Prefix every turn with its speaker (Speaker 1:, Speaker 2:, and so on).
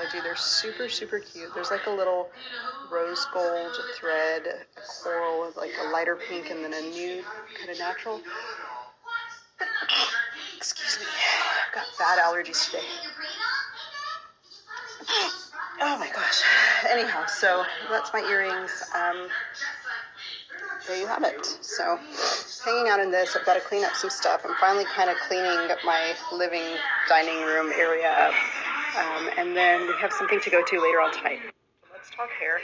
Speaker 1: Anthology. They're super, super cute. There's like a little rose gold thread, a coral with like a lighter pink, and then a nude kind of natural. Excuse me, I've got bad allergies today. Oh my gosh. Anyhow, so that's my earrings. There you have it. So hanging out in this, I've got to clean up some stuff. I'm finally kind of cleaning my living dining room area up. And then we have something to go to later on tonight. Let's talk hair.